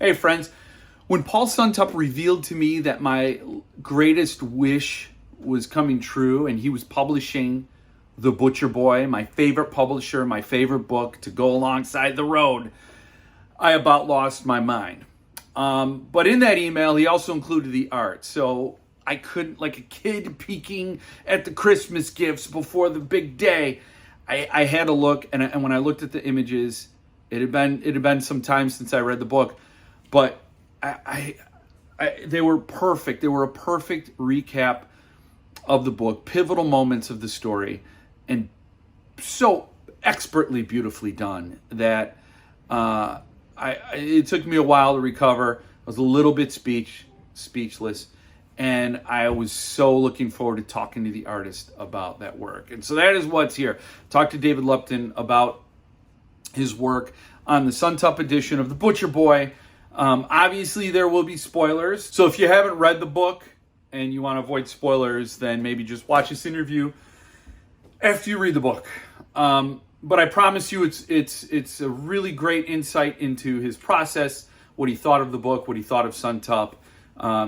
Hey friends, when Paul Suntup revealed to me that my greatest wish was coming true and he was publishing The Butcher Boy, my favorite publisher, my favorite book to go alongside The Road, I about lost my mind. But in that email, he also included the art. So I couldn't, like a kid peeking at the Christmas gifts before the big day, I had to look. And when I looked at the images, it had been some time since I read the book. But they were perfect. They were a perfect recap of the book, pivotal moments of the story, and so expertly, beautifully done that it took me a while to recover. I was a little bit speechless, and I was so looking forward to talking to the artist about that work. And so that is what's here. Talk to David Lupton about his work on the Suntup edition of The Butcher Boy. Obviously, there will be spoilers. So if you haven't read the book and you want to avoid spoilers, then maybe just watch this interview after you read the book. But I promise you, it's a really great insight into his process, what he thought of the book, what he thought of Suntup.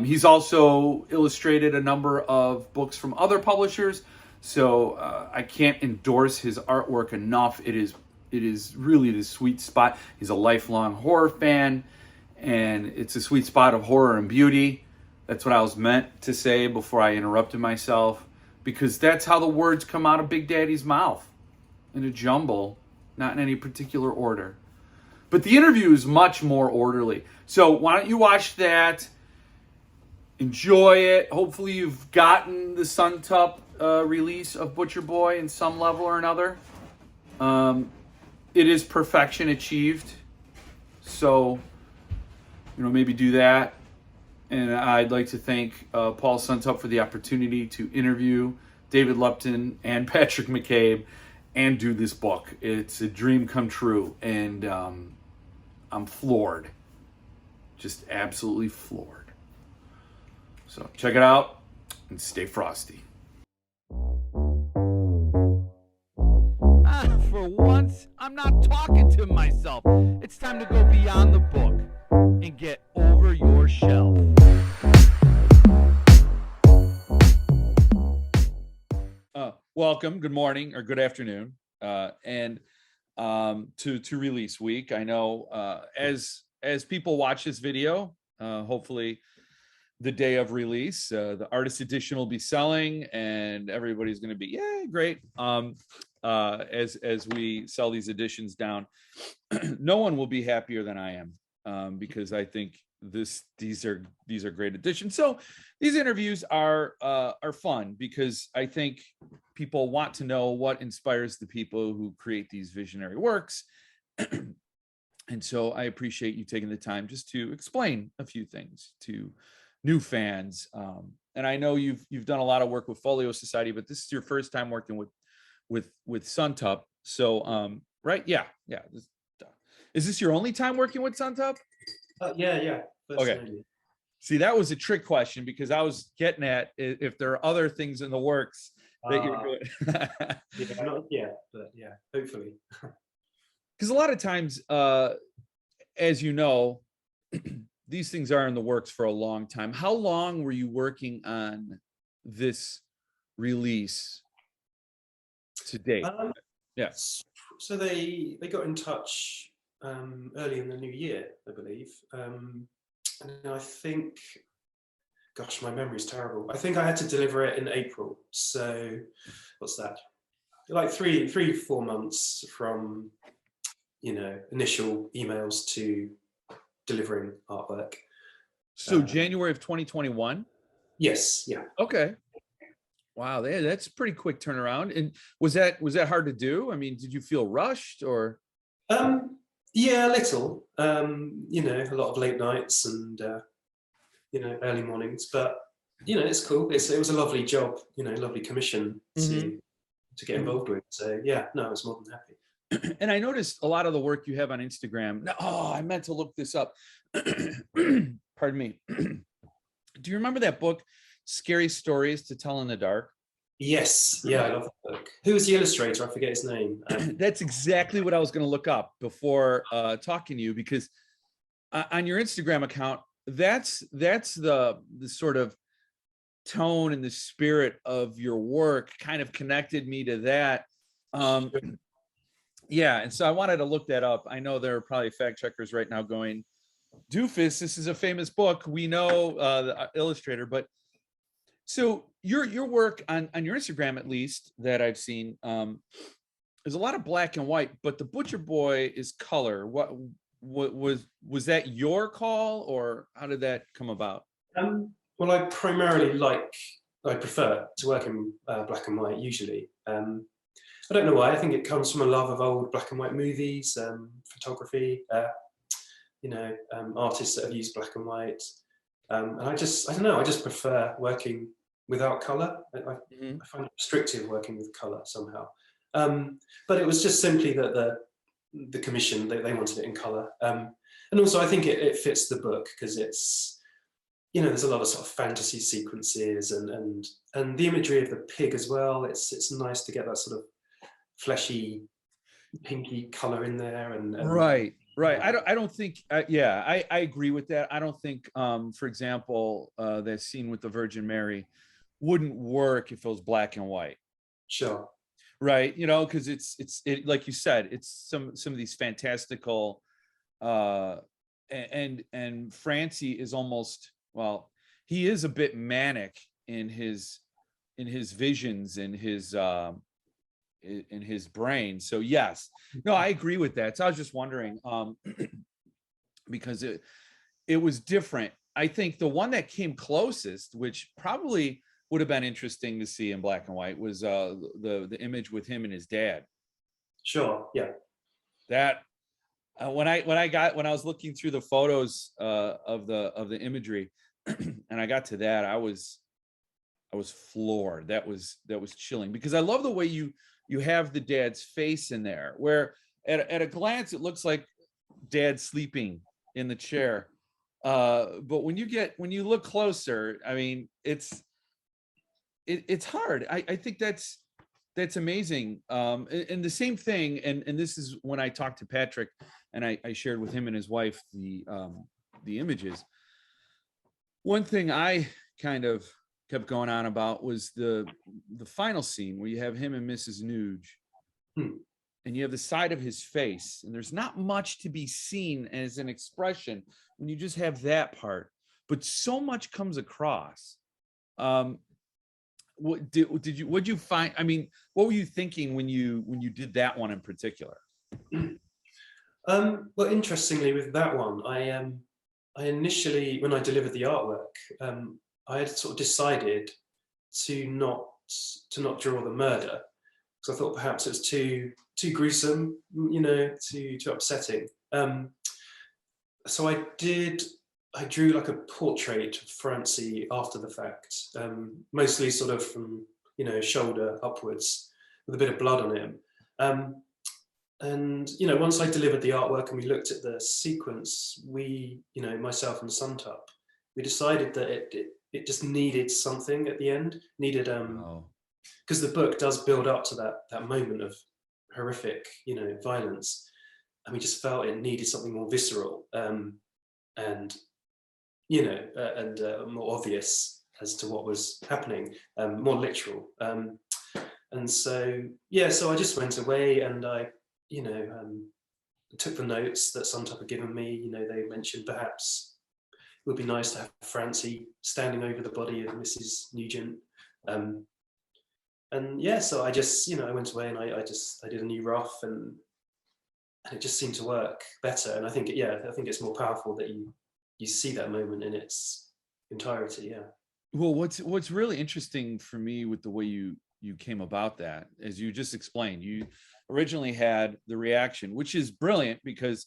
He's also illustrated a number of books from other publishers, so I can't endorse his artwork enough. It is really the sweet spot. He's a lifelong horror fan, and it's a sweet spot of horror and beauty. That's what I was meant to say before I interrupted myself, because that's how the words come out of Big Daddy's mouth, in a jumble, not in any particular order. But the interview is much more orderly. So why don't you watch that, enjoy it. Hopefully you've gotten the Suntup release of Butcher Boy in some level or another. It is perfection achieved. So, maybe do that. And I'd like to thank Paul Suntup for the opportunity to interview David Lupton and Patrick McCabe and do this book. It's a dream come true, and I'm floored. Just absolutely floored. So check it out and stay frosty. For once, I'm not talking to myself. It's time to go beyond the book and get over your shelf. Welcome, good morning or good afternoon, and to release week. I know as people watch this video, hopefully the day of release, the artist edition will be selling, and everybody's going to be great. As we sell these editions down, no one will be happier than I am, because I think these are great editions. So these interviews are fun, because I think people want to know what inspires the people who create these visionary works. And so I appreciate you taking the time just to explain a few things to new fans. And I know you've done a lot of work with Folio Society, but this is your first time working with Suntup. So right? Yeah. Is this your only time working with Suntup? Yeah. Okay. See, that was a trick question, because I was getting at if there are other things in the works that you're doing. Hopefully. Because a lot of times, as you know, these things are in the works for a long time. How long were you working on this release to date? Yes. So they got in touch early in the new year, I believe. And I think, gosh, my memory's terrible. I think I had to deliver it in April. So what's that? Like 3-4 months from, initial emails to delivering artwork. So January of 2021? Yes. Yeah. Okay. Wow, that's a pretty quick turnaround. And was that hard to do? I mean, did you feel rushed or? Yeah, a little. A lot of late nights and early mornings. But it's cool. It was a lovely job. Lovely commission to get involved with. So yeah, no, I was more than happy. And I noticed a lot of the work you have on Instagram. Oh, I meant to look this up. Pardon me. Do you remember that book, Scariest Stories to Tell in the Dark? Yes. Yeah, I love that book. Who was the illustrator? I forget his name. That's exactly what I was going to look up before talking to you, because on your Instagram account, that's the sort of tone and the spirit of your work kind of connected me to that. Yeah, and so I wanted to look that up. I know there are probably fact checkers right now going, doofus, this is a famous book. We know the illustrator, but so your work on your Instagram, at least that I've seen, there's a lot of black and white, but the Butcher Boy is color. What was that your call, or how did that come about? Well, I prefer to work in black and white usually. I don't know why. I think it comes from a love of old black and white movies, photography, artists that have used black and white. And I don't know, I just prefer working without color. I find it restrictive working with color somehow. But it was just simply that the commission, they wanted it in color. And also I think it fits the book because it's, there's a lot of sort of fantasy sequences and the imagery of the pig as well. It's nice to get that sort of fleshy, pinky color in there. And right. I don't think. I agree with that. I don't think, for example, that scene with the Virgin Mary wouldn't work if it was black and white. Sure. Right. Because it's like you said, it's some of these fantastical, and Francie is almost, well, he is a bit manic in his visions, in his brain. So yes, no, I agree with that. So I was just wondering, because it was different. I think the one that came closest, which probably would have been interesting to see in black and white, was the image with him and his dad. Sure. Yeah. That when I was looking through the photos of the imagery, and I got to that, I was floored. That was chilling, because I love the way you have the dad's face in there, where at a glance it looks like dad sleeping in the chair, but when you look closer, I mean, it's hard. I think that's amazing. And the same thing, and this is when I talked to Patrick and I shared with him and his wife the images. One thing I kind of kept going on about was the final scene where you have him and Mrs. Nuge, and you have the side of his face, and there's not much to be seen as an expression when you just have that part, but so much comes across. What'd you find? I mean, what were you thinking when you did that one in particular? Well, interestingly, with that one, I initially, when I delivered the artwork, I had sort of decided to not draw the murder, because I thought perhaps it was too gruesome, too upsetting. So I drew like a portrait of Francie after the fact, mostly sort of from shoulder upwards, with a bit of blood on him. And once I delivered the artwork and we looked at the sequence, we, myself and Suntup, we decided that it just needed something at the end. Because the book does build up to that moment of horrific, violence, and we just felt it needed something more visceral, and more obvious as to what was happening, more literal. And so I just went away and I took the notes that Suntup had given me. They mentioned perhaps it would be nice to have Francie standing over the body of Mrs. Nugent. So I just, I went away and I did a new rough, and it just seemed to work better. And I think it's more powerful that you see that moment in its entirety. Yeah. Well, what's really interesting for me with the way you came about that, as you just explained, you originally had the reaction, which is brilliant because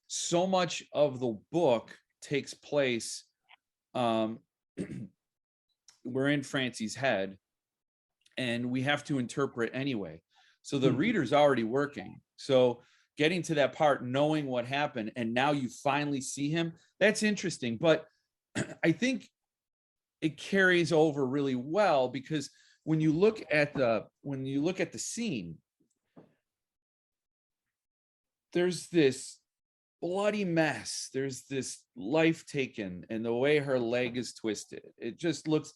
so much of the book takes place, we're in Francie's head and we have to interpret anyway. So the reader's already working. So getting to that part, knowing what happened, and now you finally see him, that's interesting. But I think it carries over really well, because when you look at the scene, there's this bloody mess. There's this life taken, and the way her leg is twisted, it just looks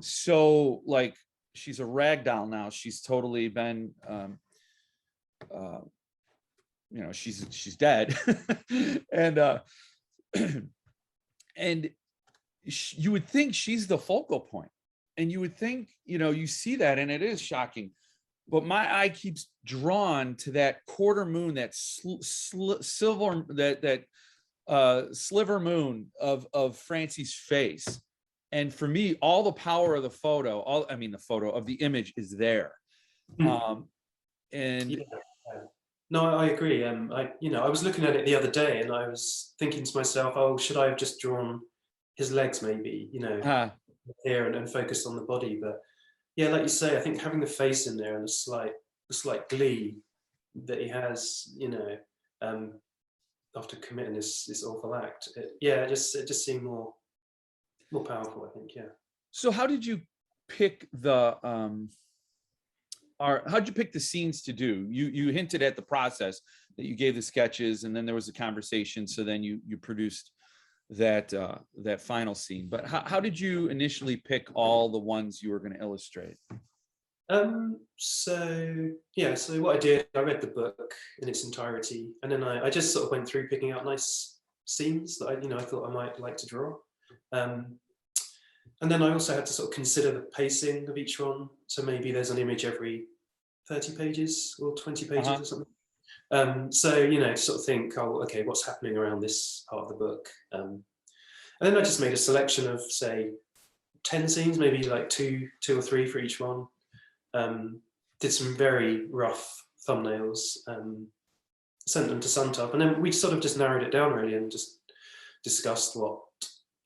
so like she's a rag doll now. She's totally been, she's dead, and and you would think she's the focal point, and you would think, you see that, and it is shocking. But my eye keeps drawn to that quarter moon, that silver, that sliver moon of Francie's face. And for me, all the power of the photo, the photo of the image is there. And yeah. No, I agree. I was looking at it the other day, and I was thinking to myself, oh, should I have just drawn his legs, maybe, here and focused on the body? But yeah, like you say, I think having the face in there and the slight glee that he has, after committing this awful act, it just seemed more powerful, I think. Yeah. So how did you pick how'd you pick the scenes to do? You hinted at the process that you gave the sketches, and then there was a conversation. So then you produced that final scene. But how did you initially pick all the ones you were going to illustrate? So what I did, I read the book in its entirety, and then I just sort of went through picking out nice scenes that I thought I might like to draw. And then I also had to sort of consider the pacing of each one. So maybe there's an image every 30 pages or 20 pages or something. To sort of think, oh, okay, what's happening around this part of the book? And then I just made a selection of, say, 10 scenes, maybe like two or three for each one. Did some very rough thumbnails, sent them to Suntup, and then we sort of just narrowed it down really, and just discussed what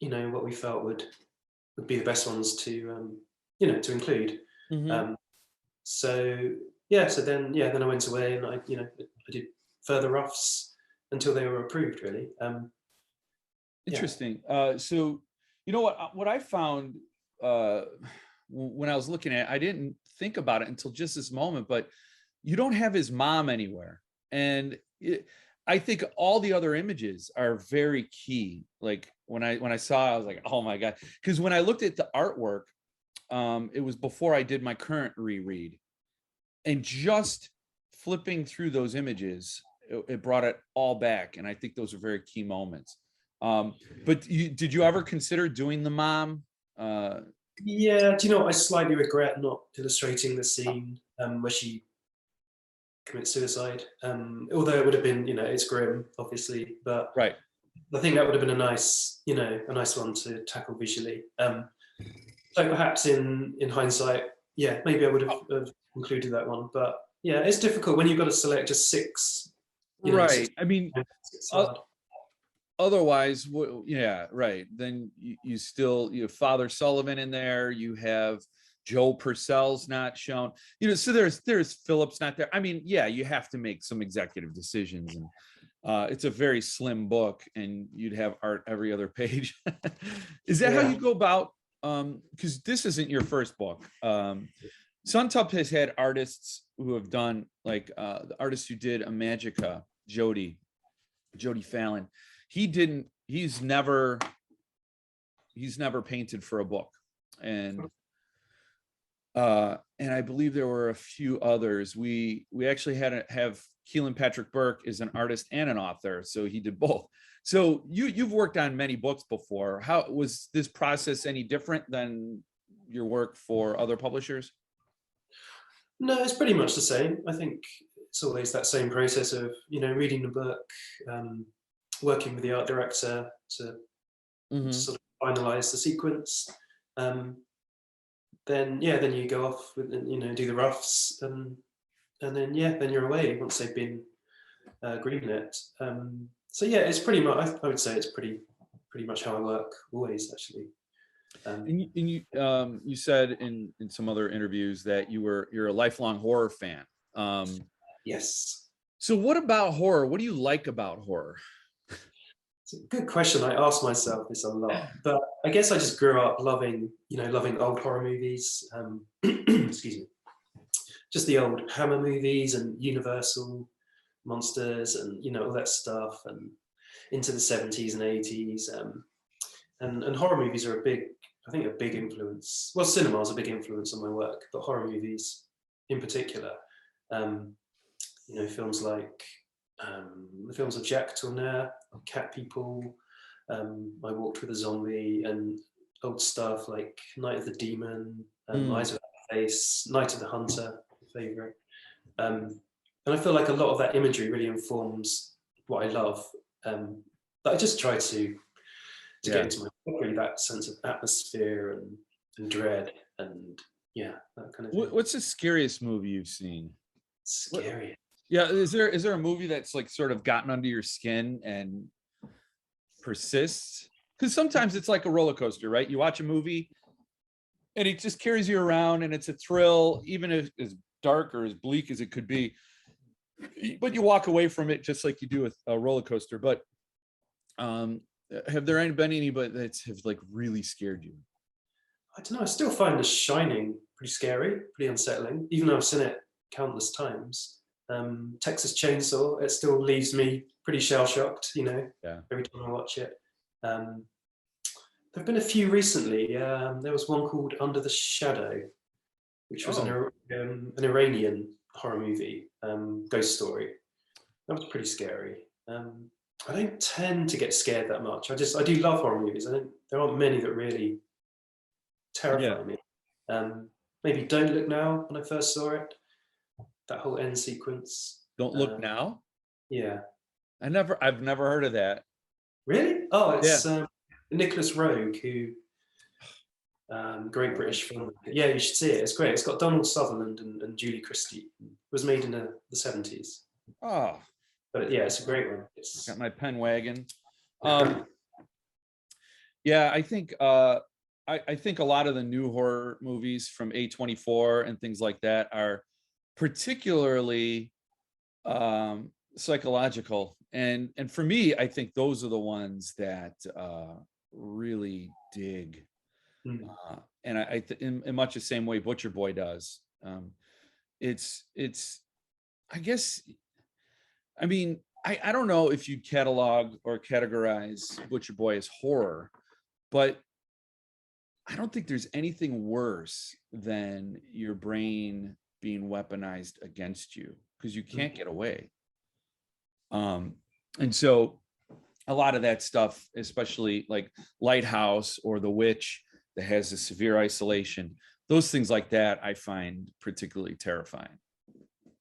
we felt would be the best ones to include. So then I went away, and I did further roughs until they were approved, really. Interesting. So what I found when I was looking at it, I didn't think about it until just this moment, but you don't have his mom anywhere. And I think all the other images are very key. Like when I saw it, I was like, oh my God. Because when I looked at the artwork, it was before I did my current reread. And just flipping through those images, it brought it all back. And I think those are very key moments. But did you ever consider doing the mom? Yeah, do you know what? I slightly regret not illustrating the scene where she commits suicide. Although it would have been, it's grim, obviously, but right. I think that would have been a nice one to tackle visually. So perhaps in hindsight, yeah, maybe I would have included that one. But yeah, it's difficult when you've got to select just six. Right. Six, I mean, otherwise, yeah, right. Then you still, you have Father Sullivan in there. You have Joe Purcell's not shown. So there's Phillips not there. I mean, yeah, you have to make some executive decisions, and it's a very slim book, and you'd have art every other page. Is that how you go about? Because this isn't your first book. Suntup has had artists who have done, like the artist who did a Magica, Jody Fallon. He's never painted for a book, and I believe there were a few others. We actually have Keelan Patrick Burke is an artist and an author, so he did both. So you've worked on many books before. How was this process any different than your work for other publishers? No, it's pretty much the same. I think it's always that same process of reading the book, working with the art director to sort of finalize the sequence. Then you go off with do the roughs, and then you're away once they've been greenlit. So yeah, it's pretty much. I would say it's pretty much how I work always, actually. And you said in some other interviews that you're a lifelong horror fan. Yes. So what about horror? What do you like about horror? It's a good question. I ask myself this a lot, but I guess I just grew up loving old horror movies. Excuse me. Just the old Hammer movies and Universal monsters and all that stuff. And into the 70s and 80s. And horror movies are I think a big influence. Well, cinema is a big influence on my work, but horror movies in particular. Films like the films of Jacques Tourneur, Cat People, I Walked with a Zombie, and old stuff like Night of the Demon, Eyes Without a Face, Night of the Hunter, favourite. And I feel like a lot of that imagery really informs what I love. But I just try to get into my book, really, that sense of atmosphere and dread and that kind of thing. What's the scariest movie you've seen? Scary. Yeah, is there a movie that's like sort of gotten under your skin and persists? Because sometimes it's like a roller coaster, right? You watch a movie and it just carries you around, and it's a thrill, even if as dark or as bleak as it could be. But you walk away from it just like you do with a roller coaster. But have there been any that have like really scared you? I don't know. I still find The Shining pretty scary, pretty unsettling, even though I've seen it countless times. Texas Chainsaw, it still leaves me pretty shell-shocked, every time I watch it. There have been a few recently. There was one called Under the Shadow, which was an Iranian horror movie, ghost story. That was pretty scary. I don't tend to get scared that much. I do love horror movies. There aren't many that really terrify me. Maybe Don't Look Now, when I first saw it, that whole end sequence. Don't Look Now? Yeah. I've never heard of that. Really? Oh, it's Nicholas Roeg, who great British film. Yeah, you should see it. It's great. It's got Donald Sutherland and Julie Christie. It was made in the 70s. Oh. But yeah, it's a great one. It's got my pen wagon. Yeah, I think I think a lot of the new horror movies from A24 and things like that are particularly psychological, and for me, I think those are the ones that really dig. And I in much the same way Butcher Boy does. It's I guess, I mean, I don't know if you'd catalog or categorize Butcher Boy as horror, but I don't think there's anything worse than your brain being weaponized against you, because you can't get away. And so a lot of that stuff, especially like Lighthouse or The Witch, that has a severe isolation, those things like that, I find particularly terrifying.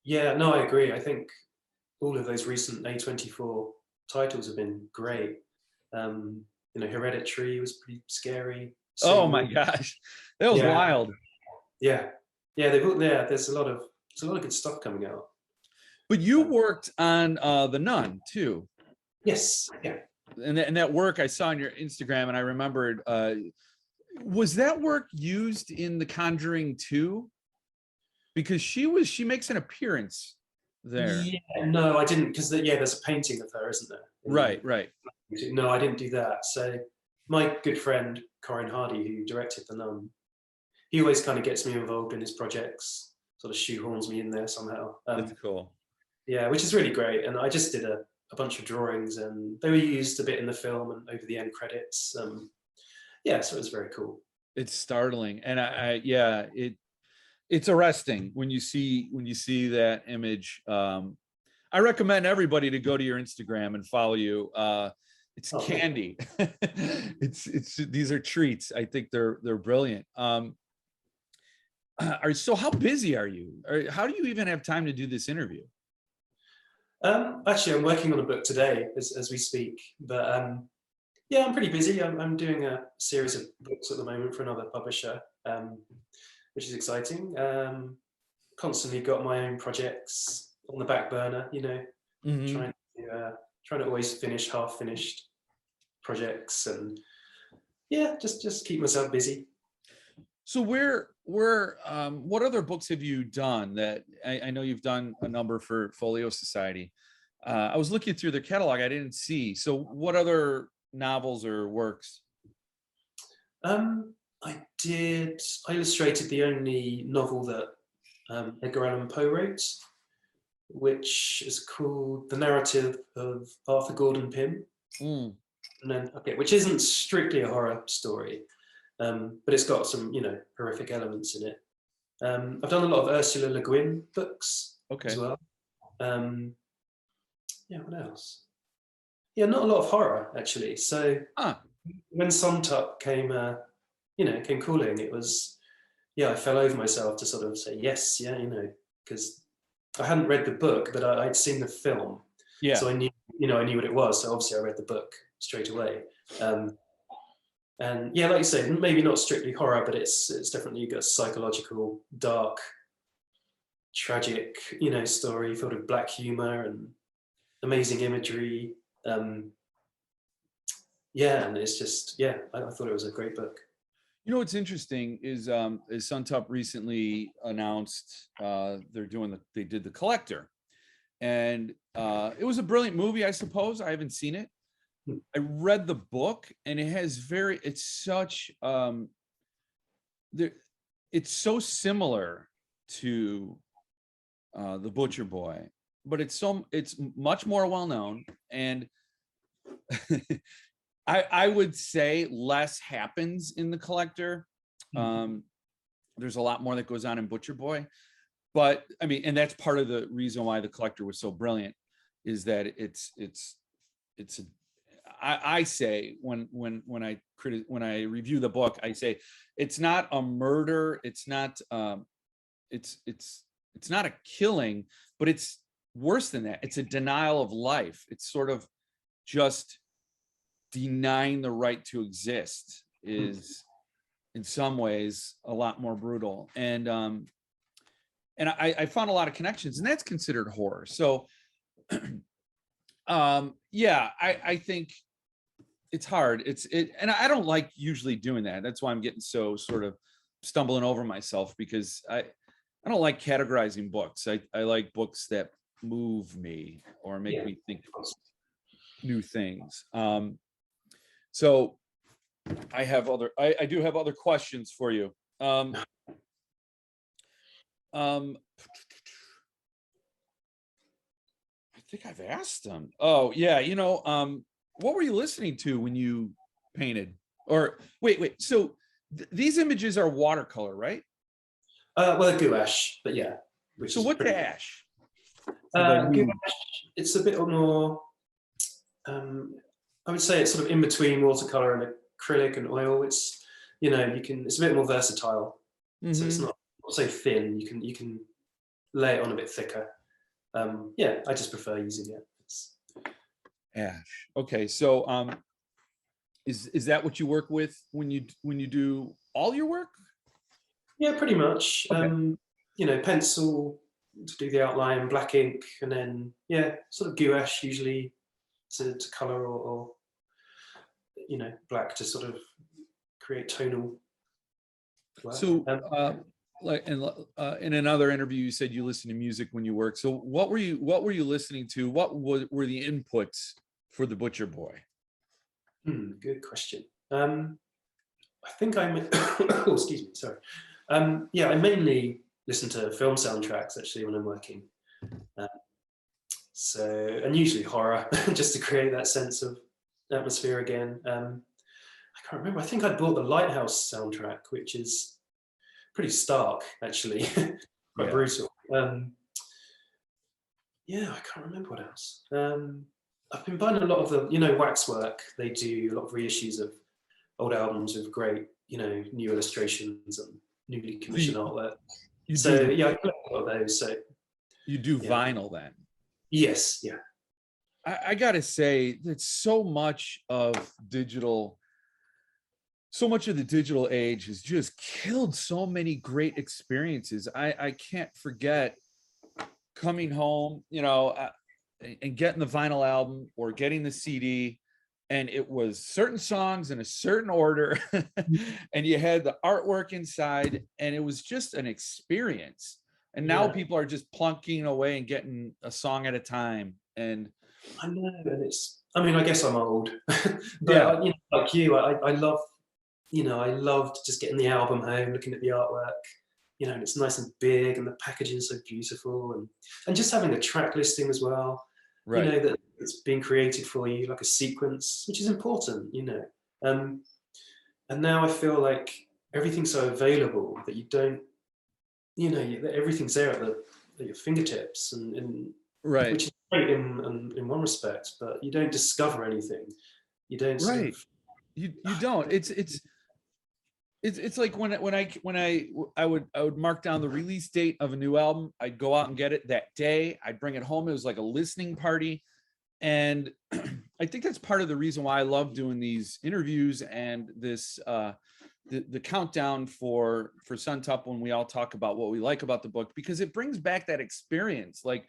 Yeah, no, I agree. I think all of those recent A24 titles have been great. Hereditary was pretty scary. Oh my gosh, that was wild. Yeah, there's a lot of good stuff coming out. But you worked on The Nun too. Yes, yeah. And that work I saw on your Instagram, and I remembered. Was that work used in The Conjuring 2? Because she makes an appearance there. Yeah, no, I didn't, because there's a painting of her, isn't there? Right. No, I didn't do that. So my good friend Corin Hardy, who directed The Nun, he always kind of gets me involved in his projects, sort of shoehorns me in there somehow. That's cool. Yeah, which is really great. And I just did a bunch of drawings, and they were used a bit in the film and over the end credits. So it was very cool. It's startling, and it's arresting when you see that image. I recommend everybody to go to your Instagram and follow you. It's candy. it's these are treats. I think they're brilliant. So how busy are you? Or how do you even have time to do this interview? Actually, I'm working on a book today as we speak, but I'm pretty busy. I'm doing a series of books at the moment for another publisher, which is exciting. Constantly got my own projects on the back burner, trying to always finish half-finished projects, and just keep myself busy. So what other books have you done that I know you've done a number for Folio Society? I was looking through their catalog, I didn't see. So what other novels or works? I illustrated the only novel that Edgar Allan Poe wrote, which is called The Narrative of Arthur Gordon Pym, Mm. And then, okay, which isn't strictly a horror story, but it's got some, horrific elements in it. I've done a lot of Ursula Le Guin books as well. Yeah, what else? Yeah, not a lot of horror actually. So when Suntup came calling, it was, I fell over myself to sort of say yes, because I hadn't read the book, but I'd seen the film, so I knew what it was. So obviously I read the book straight away. And yeah, like you say, maybe not strictly horror, but it's definitely got a psychological, dark, tragic, story filled with black humor and amazing imagery. And it's just, I thought it was a great book. You know what's interesting is Suntup recently announced they did The Collector, and it was a brilliant movie, I suppose. I haven't seen it. I read the book, and it's so similar to The Butcher Boy, but it's much more well known, and I would say less happens in The Collector. There's a lot more that goes on in Butcher Boy, but I mean, and that's part of the reason why The Collector was so brilliant, is that I say when I review the book, I say it's not a murder, it's not a killing, but it's worse than that. It's a denial of life. It's sort of just denying the right to exist is in some ways a lot more brutal. And I found a lot of connections, and that's considered horror. So I think it's hard. And I don't like usually doing that. That's why I'm getting so sort of stumbling over myself, because I don't like categorizing books. I like books that move me or make me think new things. So I do have other questions for you. I think I've asked them. Oh yeah. What were you listening to when you painted? Or wait. So these images are watercolor, right? Well, gouache, but yeah. So what's ash? Gouache, it's a bit more, I would say it's sort of in between watercolor and acrylic and oil. It's, it's a bit more versatile. So it's not so thin. You can lay it on a bit thicker. I just prefer using it. Ash. Okay, so is that what you work with when you do all your work? Yeah, pretty much. Okay. Pencil to do the outline, black ink, and then sort of gouache usually to color, or black to sort of create tonal black. So like in another interview, you said you listen to music when you work. So what were you listening to? What were the inputs for The Butcher Boy? Good question. I think oh, excuse me, sorry. I mainly listen to film soundtracks actually when I'm working. And usually horror, just to create that sense of atmosphere again. I can't remember. I think I bought the Lighthouse soundtrack, which is pretty stark, actually, quite brutal. I can't remember what else. I've been buying a lot of the, Waxwork. They do a lot of reissues of old albums with great, new illustrations and newly commissioned artwork. I collect a lot of those. So you do vinyl then? Yes, yeah. I gotta say that so much of the digital age has just killed so many great experiences. I can't forget coming home, and getting the vinyl album or getting the CD, and it was certain songs in a certain order, and you had the artwork inside, and it was just an experience. And now people are just plunking away and getting a song at a time. And I know, and I guess I'm old, but like you, I love, I loved just getting the album home, looking at the artwork, and it's nice and big, and the packaging is so beautiful, and just having the track listing as well. Right. it's being created for you, like a sequence, which is important, you know. And now I feel like everything's so available that you don't, you know, that everything's there at your fingertips, and Right. which is great in one respect, but you don't discover anything. You don't sort Right. of. You don't. It's like I would mark down the release date of a new album. I'd go out and get it that day. I'd bring it home. It was like a listening party. And I think that's part of the reason why I love doing these interviews and this the countdown for Suntup, when we all talk about what we like about the book, because it brings back that experience. Like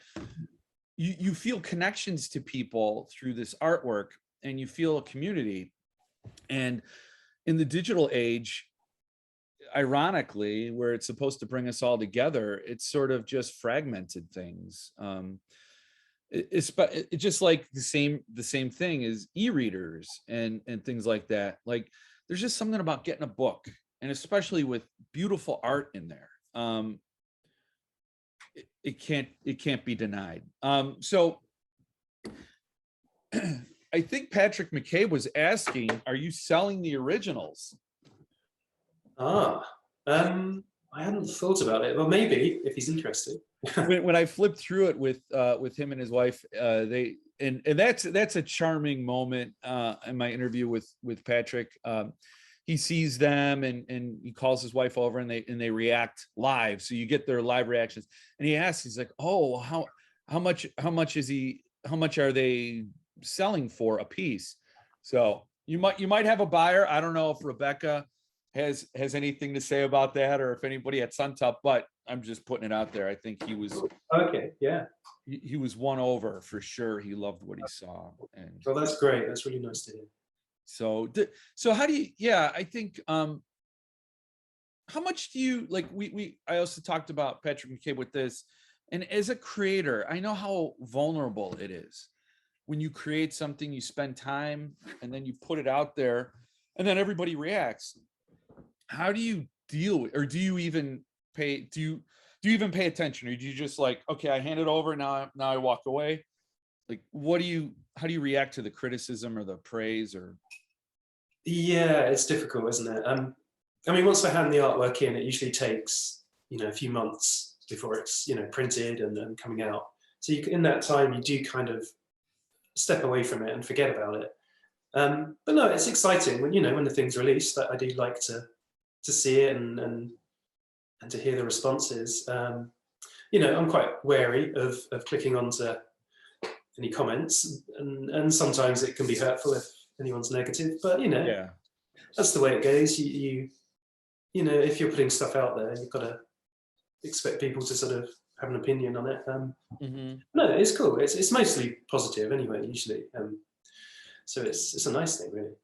you feel connections to people through this artwork, and you feel a community. And in the digital age, ironically, where it's supposed to bring us all together, it's sort of just fragmented things. It's just like the same thing as e-readers and things like that. Like there's just something about getting a book, and especially with beautiful art in there. It can't be denied. So I think Patrick McCabe was asking, are you selling the originals? I hadn't thought about it. Well, maybe if he's interested. when I flipped through it with him and his wife, that's a charming moment in my interview with Patrick. He sees them and he calls his wife over, and they react live, so you get their live reactions. And he asks, he's like, "Oh, how much are they selling for a piece?" So you might have a buyer. I don't know if Rebecca has anything to say about that, or if anybody at Suntup, but I'm just putting it out there. I think he was Okay, yeah. He was won over for sure. He loved what he saw. And well, that's great. That's really nice to hear. So how do you, yeah, I think, how much do you, like, I also talked about Patrick McCabe with this, and as a creator, I know how vulnerable it is. When you create something, you spend time, and then you put it out there, and then everybody reacts. How do you deal with, or do you even pay, do you even pay attention, or do you just like, okay, I hand it over, now I walk away? Like, how do you react to the criticism or the praise? Or Yeah, it's difficult, isn't it? I mean, once I hand the artwork in, it usually takes, you know, a few months before it's, you know, printed and coming out. So in that time, you do kind of step away from it and forget about it. But no, it's exciting when, you know, when the thing's released. I do like to see it and to hear the responses. You know, I'm quite wary of clicking onto any comments, and sometimes it can be hurtful if anyone's negative. But you know, yeah, that's the way it goes. You know, if you're putting stuff out there, you've got to expect people to sort of have an opinion on it. No, it's cool. It's mostly positive anyway, usually. So it's a nice thing, really.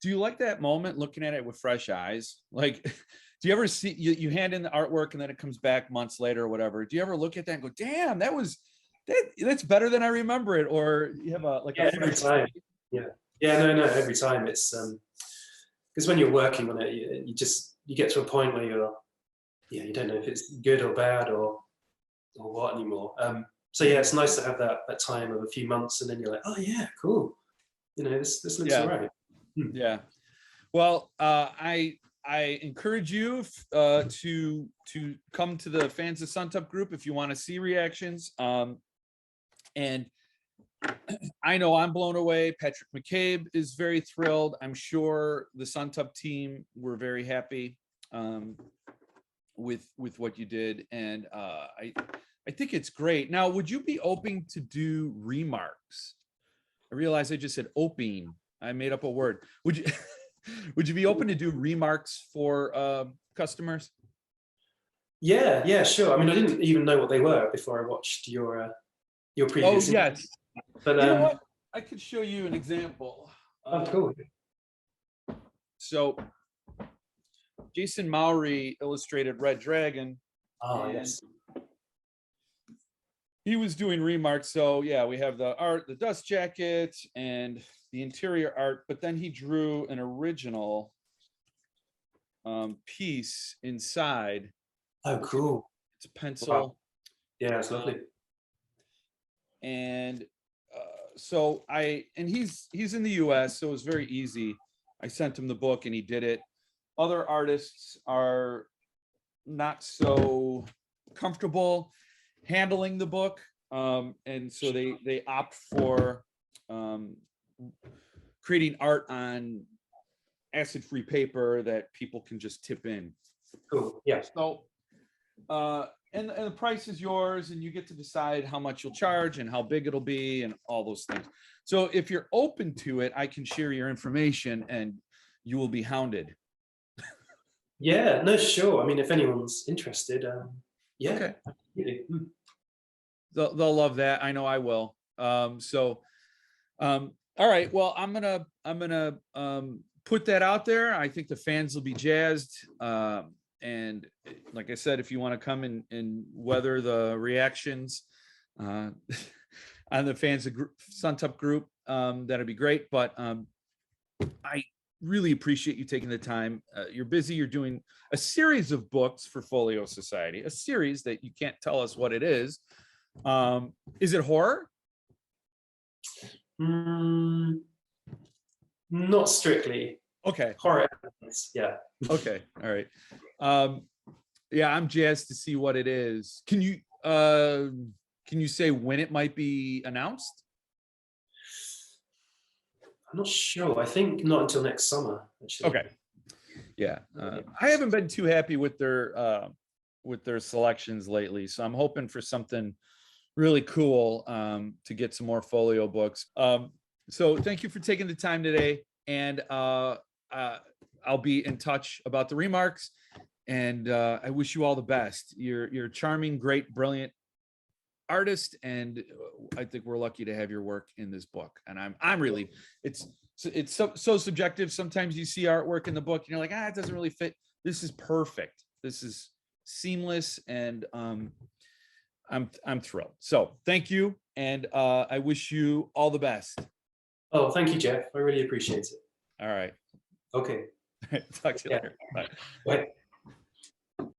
do you like that moment looking at it with fresh eyes? Like, do you ever see, you hand in the artwork and then it comes back months later or whatever? Do you ever look at that and go, damn, that's better than I remember it? Or you have every time. No, every time. It's because when you're working on it, you get to a point where you don't know if it's good or bad or what anymore. So yeah, it's nice to have that time of a few months, and then you're like, oh yeah, cool. You know, this looks all right. Yeah. Well, I encourage you to come to the Fans of Suntup group if you want to see reactions. And I know I'm blown away. Patrick McCabe is very thrilled. I'm sure the Suntup team were very happy with what you did, and I think it's great. Now, would you be open to do remarks? I realize I just said open. I made up a word. Would you would you be open to do remarks for customers? Yeah, sure. I mean, I didn't even know what they were before I watched your previous. Oh yes. But you know what? I could show you an example. Oh, cool. So Jason Mowry illustrated Red Dragon. Oh, yes. He was doing remarks. So yeah, we have the art, the dust jacket, and the interior art, but then he drew an original piece inside. Oh, cool. It's a pencil. Wow. Yeah, it's lovely. And so he's in the US, so it was very easy. I sent him the book and he did it. Other artists are not so comfortable handling the book, and so they opt for creating art on acid-free paper that people can just tip in. Cool. Yeah. So and the price is yours, and you get to decide how much you'll charge and how big it'll be and all those things. So if you're open to it, I can share your information and you will be hounded. Yeah, no, sure. I mean, if anyone's interested, yeah. Okay. Absolutely. They'll love that. I know I will. All right. Well, I'm gonna put that out there. I think the fans will be jazzed. And like I said, if you want to come and weather the reactions on the fans of Suntup group, that'd be great. But I really appreciate you taking the time. You're busy. You're doing a series of books for Folio Society, a series that you can't tell us what it is. Is it horror? Not strictly. Okay. Horror elements, yeah. Okay. All right. Yeah, I'm jazzed to see what it is. Can you say when it might be announced? I'm not sure. I think not until next summer, actually. Okay. Yeah. I haven't been too happy with their selections lately, so I'm hoping for something really cool to get some more folio books. So thank you for taking the time today, and I'll be in touch about the remarks, and I wish you all the best. You're a charming, great, brilliant artist, and I think we're lucky to have your work in this book. And I'm really, it's so subjective. Sometimes you see artwork in the book and you're like, it doesn't really fit. This is perfect. This is seamless, and I'm thrilled. So thank you, and I wish you all the best. Oh, thank you, Jeff. I really appreciate it. All right. Okay. Talk to you later. Bye. Bye.